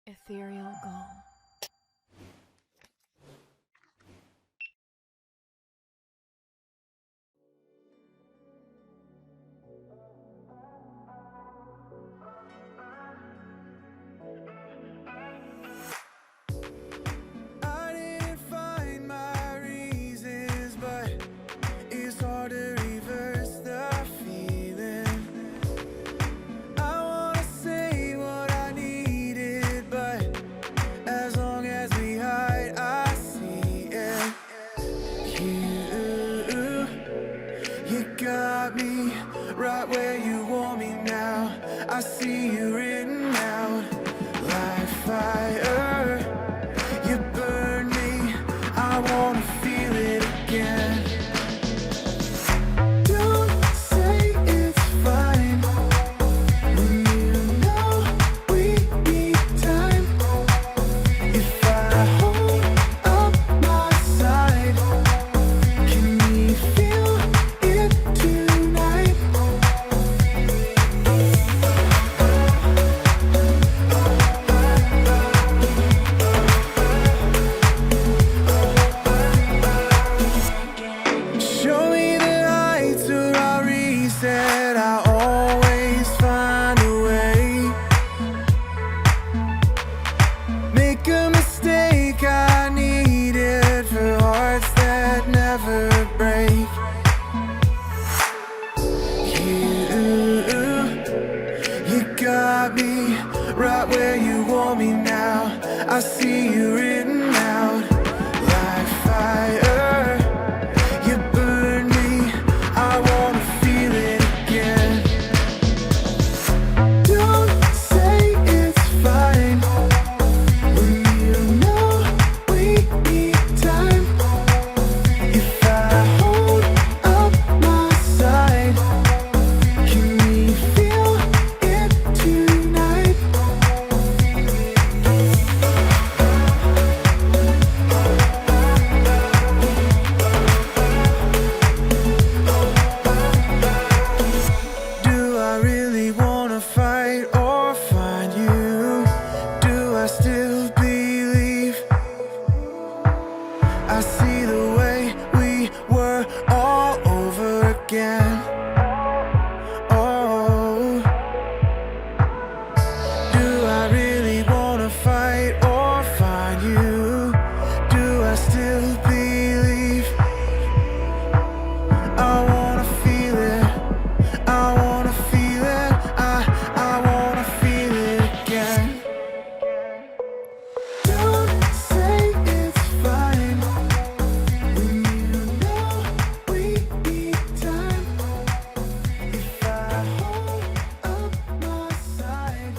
Ethereal Gull. I didn't find my reasons, but it's hard to reverse the feeling. I wanna say what I needed, but as long as we hide, I see it. You got me right where you want me now. I see you written out like fire. You burn me, I wanna feel it again. Don't say it's fine when you know we need time. If I hold up my side, can we feel it tonight? Show me the heights where I reset. I always find a way. Make a mistake, I need it for hearts that never break. You got me right where you want me now. I see you written out like fire. You burn me, I wanna feel it again. Don't say it's fine when you know we need time. If I hold up my side, can we feel it tonight? Do I really wanna fight or find you? Do I still believe? I see the way we were all over again. Oh, do I really wanna fight or find you? Do I still believe? I wanna feel it. I wanna feel it. I wanna feel it again. Don't say it's fine when you know we need time. If I hold up my side,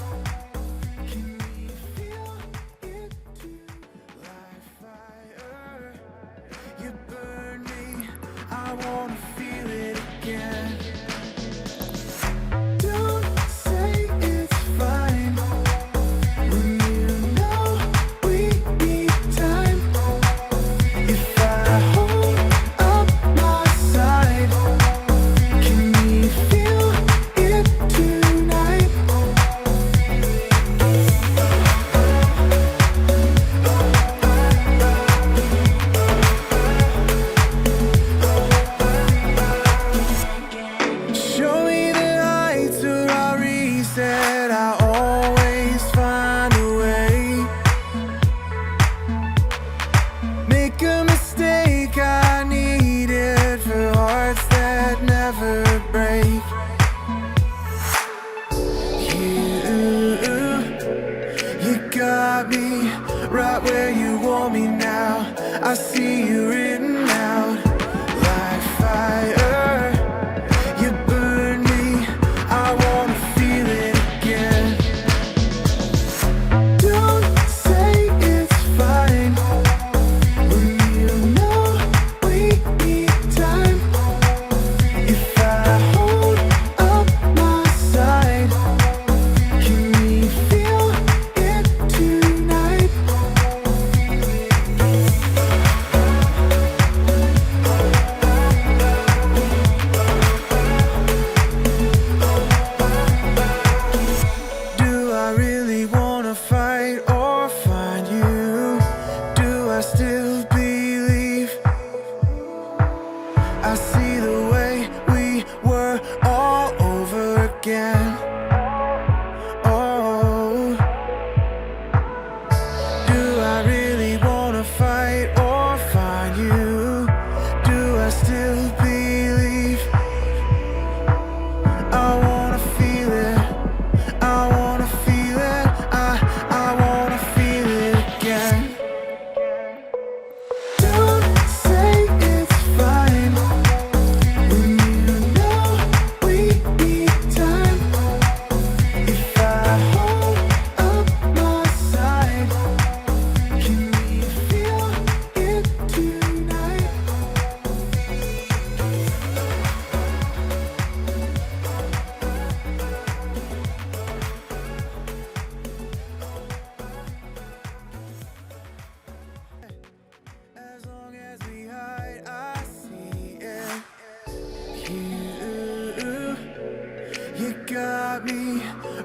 can we feel it too? Like fire, you burn me, I wanna feel it again. Don't say it's fine when you know we need time. If I hold up my side, can we feel it tonight? Show me the heights where I reset. I always find a way. Make a mistake, I need it for hearts that never break. You got me right where you want me now. I see you written out like fire. You burn me, I wanna feel it again. Don't say it's fine when you know we need time. If I hold up my side, can we feel it tonight?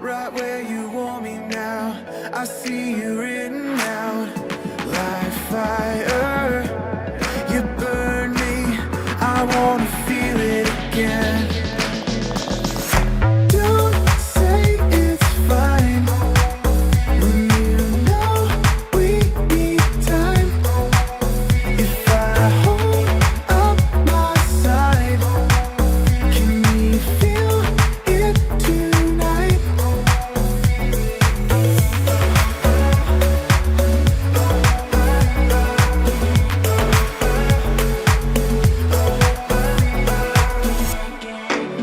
right where you want me now. I see you written out like fire. You burn me, I wanna feel it again. Don't say it's fine when you know we need time. If I hold up my side, can we feel it tonight?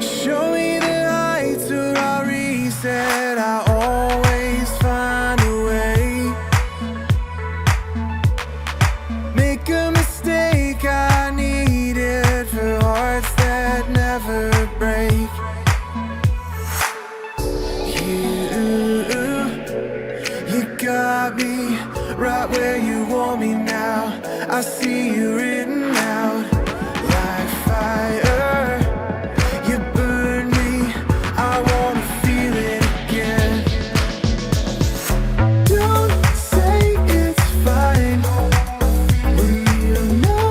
Show me the heights or I'll reset. I always find a way. Make a mistake, I need it for hearts that never break. You got me right where you want me now. I see you written out like fire. You burn me, I wanna feel it again. Don't say it's fine when you know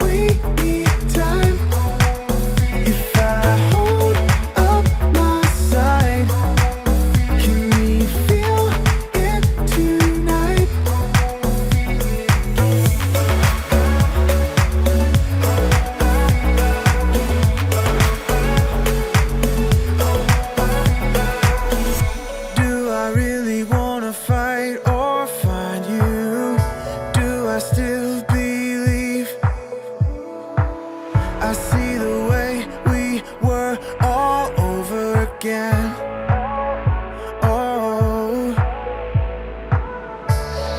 we need time. If I hold up my side, can we feel it tonight? Do I really wanna fight or find you? Do I still believe? I see the way we were all over again. Oh,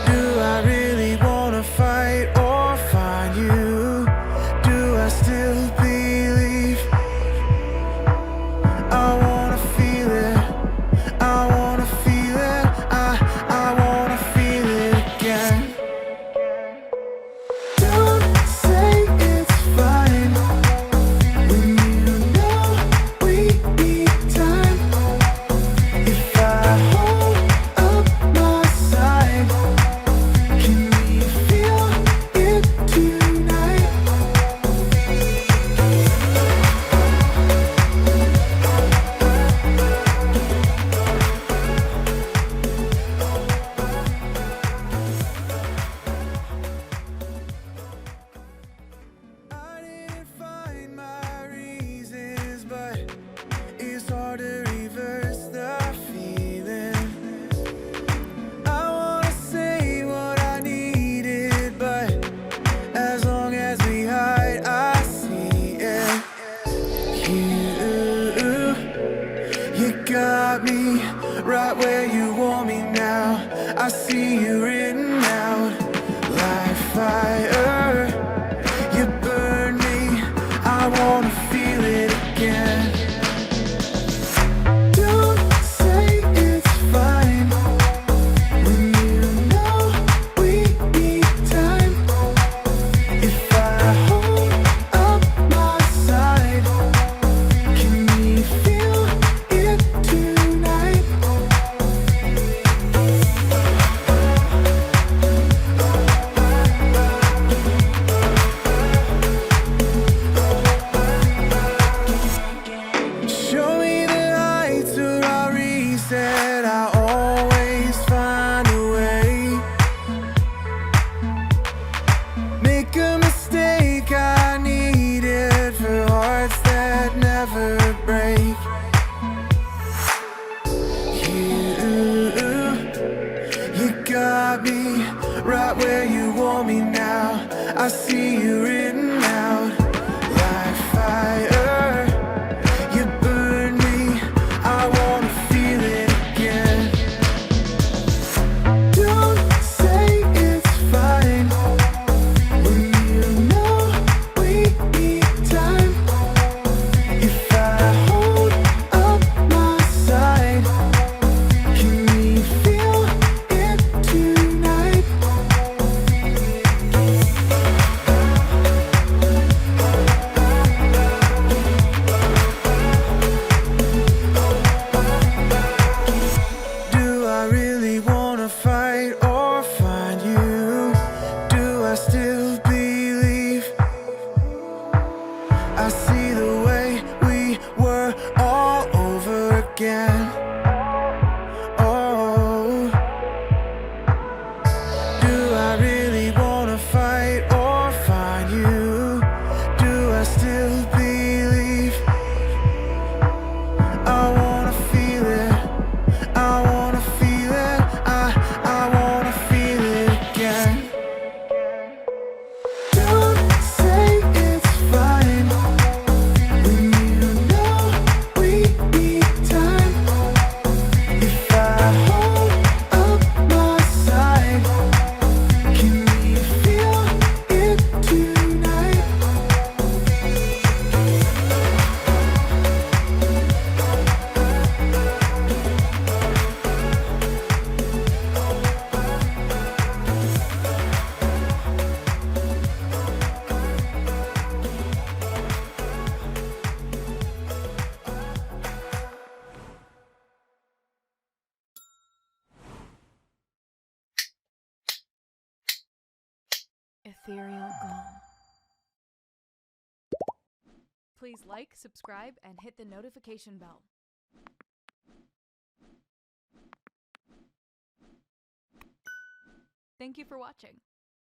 do I really wanna fight or find you? Do I still believe? I wanna feel it. I wanna feel it. I wanna feel it again. Don't say it's fine when you know we need time. If I hold up my side, can we feel it tonight? I didn't find my reasons, but it's hard to reverse the feeling. I wanna say what I needed, but as long as we hide, I see it. You got me right where you want me now. I see you written out like fire. You burn me, I wanna feel it again. Don't say it's fine when you know we need time. If I hold up my side, can we feel it tonight? Show me the heights or I'll reset. I always find a way. Make a mistake, I need it for hearts that never break. You got me right where you want me now. I see you written out like fire. You burn me, I wanna feel it again. Don't say it's fine when you know we need time. If I hold up my side, can we feel it tonight? Ethereal Gull. Please like, subscribe, and hit the notification bell. Thank you for watching.